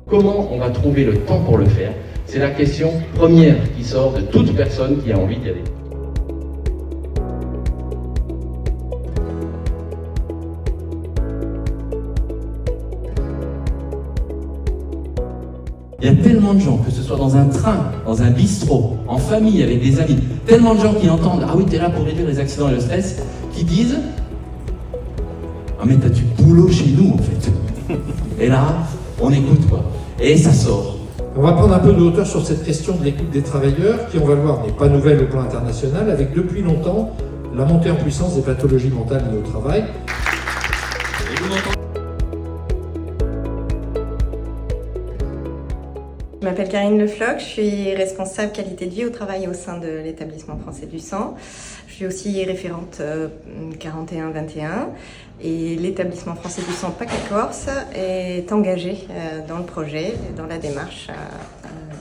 Comment on va trouver le temps pour le faire? C'est la question première qui sort de toute personne qui a envie d'y aller. Il y a tellement de gens, que ce soit dans un train, dans un bistrot, en famille, avec des amis, tellement de gens qui entendent « Ah oui, t'es là pour réduire les accidents et le stress », qui disent « Ah mais t'as du boulot chez nous en fait ». Et là, on écoute quoi. Et ça sort. On va prendre un peu de hauteur sur cette question de l'écoute des travailleurs, qui on va le voir n'est pas nouvelle au plan international, avec depuis longtemps la montée en puissance des pathologies mentales liées au travail. Je m'appelle Karine Lefloc, je suis responsable qualité de vie au travail au sein de l'établissement français du sang. Je suis aussi référente 41-21 et l'établissement français du sang PACA-Corse est engagé dans le projet, dans la démarche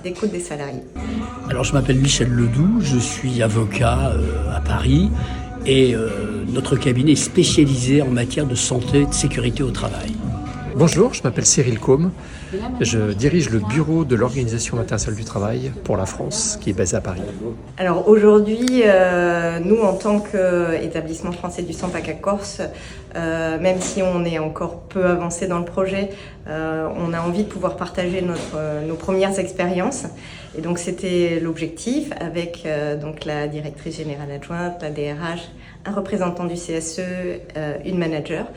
d'écoute des salariés. Alors je m'appelle Michel Ledoux, je suis avocat à Paris et notre cabinet est spécialisé en matière de santé et de sécurité au travail. Bonjour, je m'appelle Cyril Combe, je dirige le bureau de l'Organisation internationale du travail pour la France qui est basé à Paris. Alors aujourd'hui, nous en tant qu'établissement français du sang PACA-Corse, même si on est encore peu avancé dans le projet, on a envie de pouvoir partager nos premières expériences. Et donc c'était l'objectif avec donc la directrice générale adjointe, la DRH, un représentant du CSE, une manager,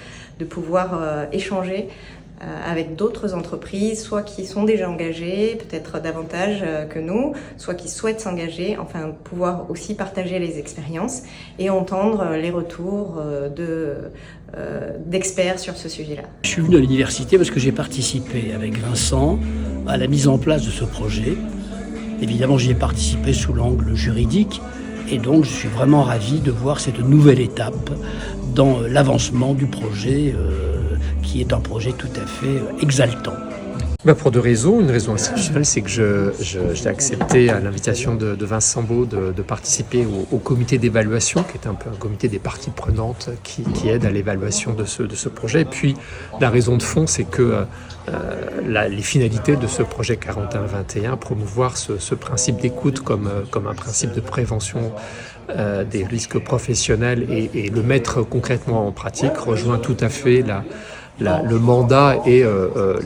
de pouvoir échanger avec d'autres entreprises, soit qui sont déjà engagées, peut-être davantage que nous, soit qui souhaitent s'engager, enfin pouvoir aussi partager les expériences et entendre les retours d'experts sur ce sujet-là. Je suis venu à l'université parce que j'ai participé avec Vincent à la mise en place de ce projet. Évidemment, j'y ai participé sous l'angle juridique et donc je suis vraiment ravi de voir cette nouvelle étape dans l'avancement du projet qui est un projet tout à fait exaltant. Pour deux raisons. Une raison institutionnelle, c'est que j'ai accepté l'invitation de Vincent Beau de participer au comité d'évaluation, qui est un peu un comité des parties prenantes qui aide à l'évaluation de ce projet. Et puis la raison de fond, c'est que les finalités de ce projet 41-21, promouvoir ce principe d'écoute comme un principe de prévention des risques professionnels et le mettre concrètement en pratique, rejoint tout à fait le mandat et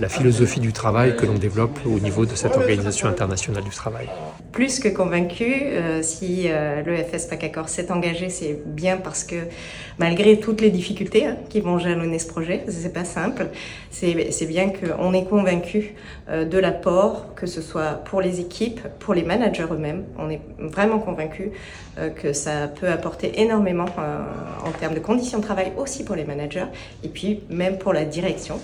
la philosophie du travail que l'on développe au niveau de cette organisation internationale du travail. Plus que convaincu, si l'EFS PACA-Corse s'est engagé, c'est bien parce que malgré toutes les difficultés qui vont jalonner ce projet, c'est pas simple, c'est bien qu'on est convaincu de l'apport, que ce soit pour les équipes, pour les managers eux-mêmes. On est vraiment convaincu que ça peut apporter énormément en termes de conditions de travail aussi pour les managers et puis même pour la direction,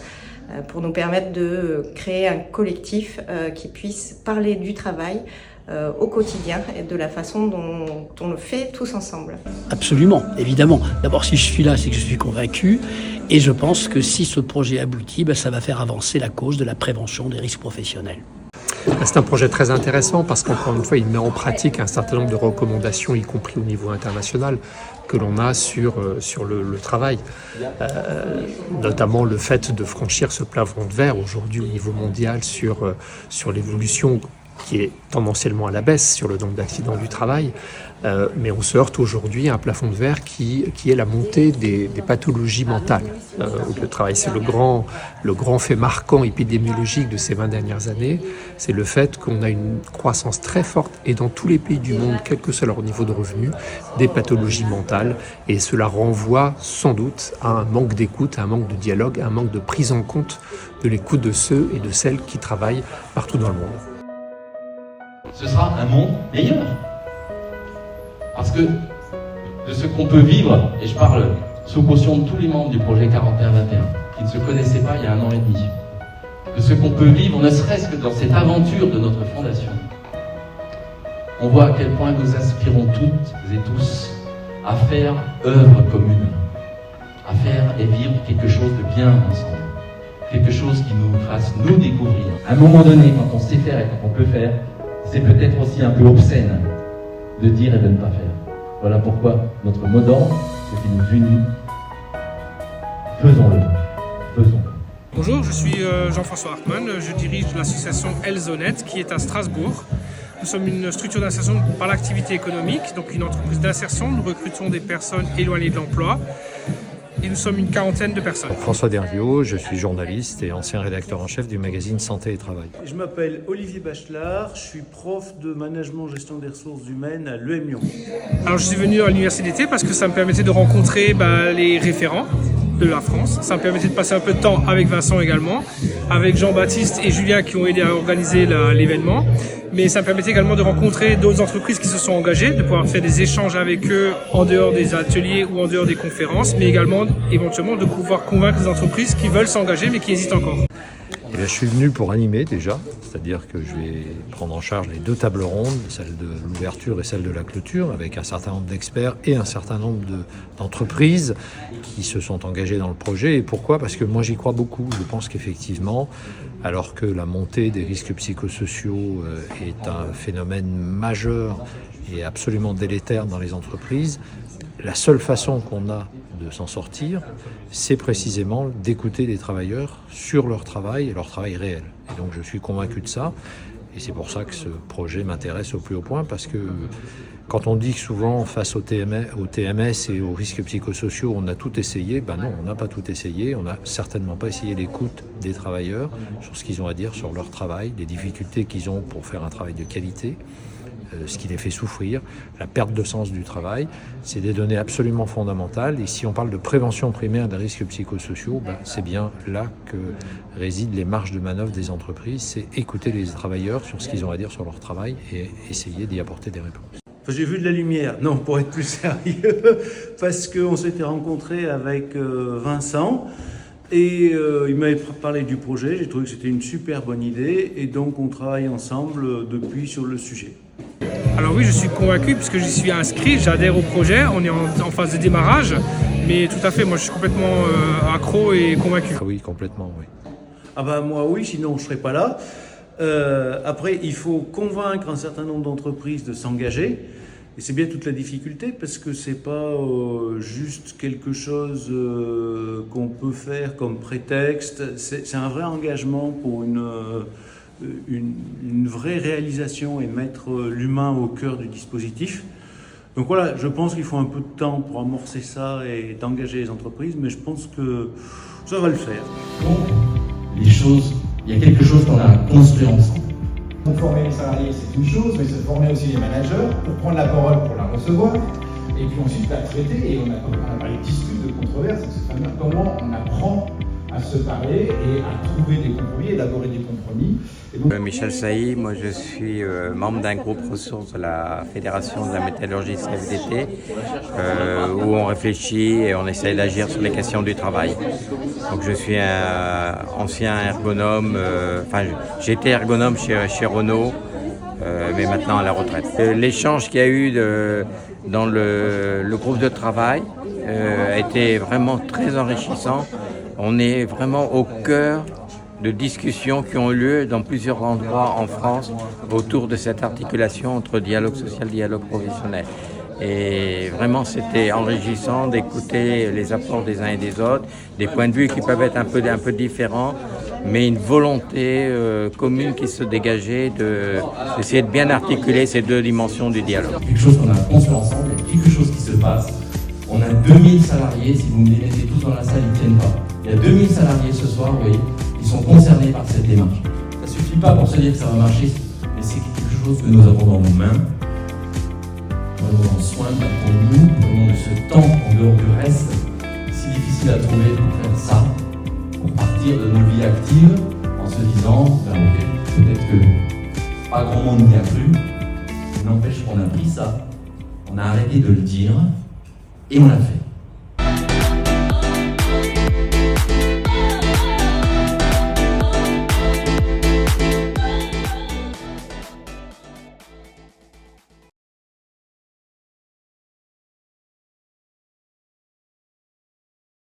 pour nous permettre de créer un collectif qui puisse parler du travail au quotidien et de la façon dont on le fait tous ensemble. Absolument, évidemment. D'abord, si je suis là, c'est que je suis convaincu et je pense que si ce projet aboutit, ça va faire avancer la cause de la prévention des risques professionnels. C'est un projet très intéressant parce qu'encore une fois, il met en pratique un certain nombre de recommandations, y compris au niveau international, que l'on a sur le travail. Notamment le fait de franchir ce plafond de verre aujourd'hui au niveau mondial sur l'évolution qui est tendanciellement à la baisse sur le nombre d'accidents du travail, mais on se heurte aujourd'hui à un plafond de verre qui est la montée des pathologies mentales au travail. C'est le grand fait marquant épidémiologique de ces 20 dernières années, c'est le fait qu'on a une croissance très forte, et dans tous les pays du monde, quel que soit leur niveau de revenu, des pathologies mentales, et cela renvoie sans doute à un manque d'écoute, à un manque de dialogue, à un manque de prise en compte de l'écoute de ceux et de celles qui travaillent partout dans le monde. Ce sera un monde meilleur. Parce que de ce qu'on peut vivre, et je parle sous caution de tous les membres du projet 41-21, qui ne se connaissaient pas il y a 1 an et demi, de ce qu'on peut vivre, ne serait-ce que dans cette aventure de notre fondation, on voit à quel point nous aspirons toutes et tous à faire œuvre commune, à faire et vivre quelque chose de bien ensemble, quelque chose qui nous fasse nous découvrir. À un moment donné, quand on sait faire et quand on peut faire, c'est peut-être aussi un peu obscène de dire et de ne pas faire. Voilà pourquoi notre mot d'ordre, ce qui nous unit, faisons-le. Bonjour, je suis Jean-François Hartmann, je dirige l'association Elzonet qui est à Strasbourg. Nous sommes une structure d'insertion par l'activité économique, donc une entreprise d'insertion. Nous recrutons des personnes éloignées de l'emploi et nous sommes une 40aine de personnes. François Derriot, je suis journaliste et ancien rédacteur en chef du magazine Santé et Travail. Je m'appelle Olivier Bachelard, je suis prof de management gestion des ressources humaines à l'EM Lyon. Alors je suis venu à l'université d'été parce que ça me permettait de rencontrer les référents de la France. Ça me permettait de passer un peu de temps avec Vincent également, avec Jean-Baptiste et Julien qui ont aidé à organiser l'événement. Mais ça me permettait également de rencontrer d'autres entreprises qui se sont engagées, de pouvoir faire des échanges avec eux en dehors des ateliers ou en dehors des conférences, mais également éventuellement de pouvoir convaincre des entreprises qui veulent s'engager mais qui hésitent encore. Et là, je suis venu pour animer déjà, c'est-à-dire que je vais prendre en charge les deux tables rondes, celle de l'ouverture et celle de la clôture, avec un certain nombre d'experts et un certain nombre d'entreprises qui se sont engagées dans le projet. Et pourquoi ? Parce que moi j'y crois beaucoup. Je pense qu'effectivement, alors que la montée des risques psychosociaux est un phénomène majeur et absolument délétère dans les entreprises, la seule façon qu'on a de s'en sortir, c'est précisément d'écouter les travailleurs sur leur travail et leur travail réel. Et donc je suis convaincu de ça, et c'est pour ça que ce projet m'intéresse au plus haut point, parce que quand on dit que souvent face au TMS et aux risques psychosociaux, on a tout essayé, ben non, on n'a pas tout essayé, on n'a certainement pas essayé l'écoute des travailleurs sur ce qu'ils ont à dire sur leur travail, les difficultés qu'ils ont pour faire un travail de qualité, ce qui les fait souffrir, la perte de sens du travail. C'est des données absolument fondamentales. Et si on parle de prévention primaire des risques psychosociaux, c'est bien là que résident les marges de manœuvre des entreprises. C'est écouter les travailleurs sur ce qu'ils ont à dire sur leur travail et essayer d'y apporter des réponses. J'ai vu de la lumière, non, pour être plus sérieux, parce qu'on s'était rencontrés avec Vincent et il m'avait parlé du projet. J'ai trouvé que c'était une super bonne idée et donc on travaille ensemble depuis sur le sujet. Alors oui, je suis convaincu puisque j'y suis inscrit, j'adhère au projet, on est en phase de démarrage, mais tout à fait, moi je suis complètement accro et convaincu. Ah oui, complètement, oui. Ah ben moi oui, sinon je ne serais pas là. Après, il faut convaincre un certain nombre d'entreprises de s'engager, et c'est bien toute la difficulté parce que c'est pas juste quelque chose qu'on peut faire comme prétexte, c'est un vrai engagement pour une vraie réalisation et mettre l'humain au cœur du dispositif. Donc voilà, je pense qu'il faut un peu de temps pour amorcer ça et d'engager les entreprises, mais je pense que ça va le faire. Donc, les choses, il y a quelque chose qu'on a construit ensemble. Former les salariés, c'est une chose, mais se former aussi les managers pour prendre la parole, pour la recevoir, et puis ensuite la traiter. Et on a parlé de disputes, de controverses, c'est fameux. Comment on apprend à se parler et à trouver des compromis, élaborer des compromis. Donc... Michel Sailly, moi je suis membre d'un groupe ressources de la Fédération de la métallurgie CFDT où on réfléchit et on essaye d'agir sur les questions du travail. Donc je suis un ancien ergonome, j'étais ergonome chez Renault, mais maintenant à la retraite. L'échange qu'il y a eu dans le groupe de travail a été vraiment très enrichissant. On est vraiment au cœur de discussions qui ont lieu dans plusieurs endroits en France autour de cette articulation entre dialogue social et dialogue professionnel. Et vraiment, c'était enrichissant d'écouter les apports des uns et des autres, des points de vue qui peuvent être un peu différents, mais une volonté commune qui se dégageait d'essayer de bien articuler ces deux dimensions du dialogue. Quelque chose qu'on a construit ensemble, quelque chose qui se passe. On a 2000 salariés, si vous me les mettez tous dans la salle, ils ne tiennent pas. Il y a 2000 salariés ce soir, vous voyez, qui sont concernés par cette démarche. Ça ne suffit pas pour se dire que ça va marcher, mais c'est quelque chose que nous avons dans nos mains. Nous avons soin pour nous, de ce temps en dehors du reste, si difficile à trouver pour faire ça, pour partir de nos vies actives, en se disant, ok, peut-être que pas grand monde n'y a cru, mais n'empêche qu'on a pris ça, on a arrêté de le dire, et on l'a fait.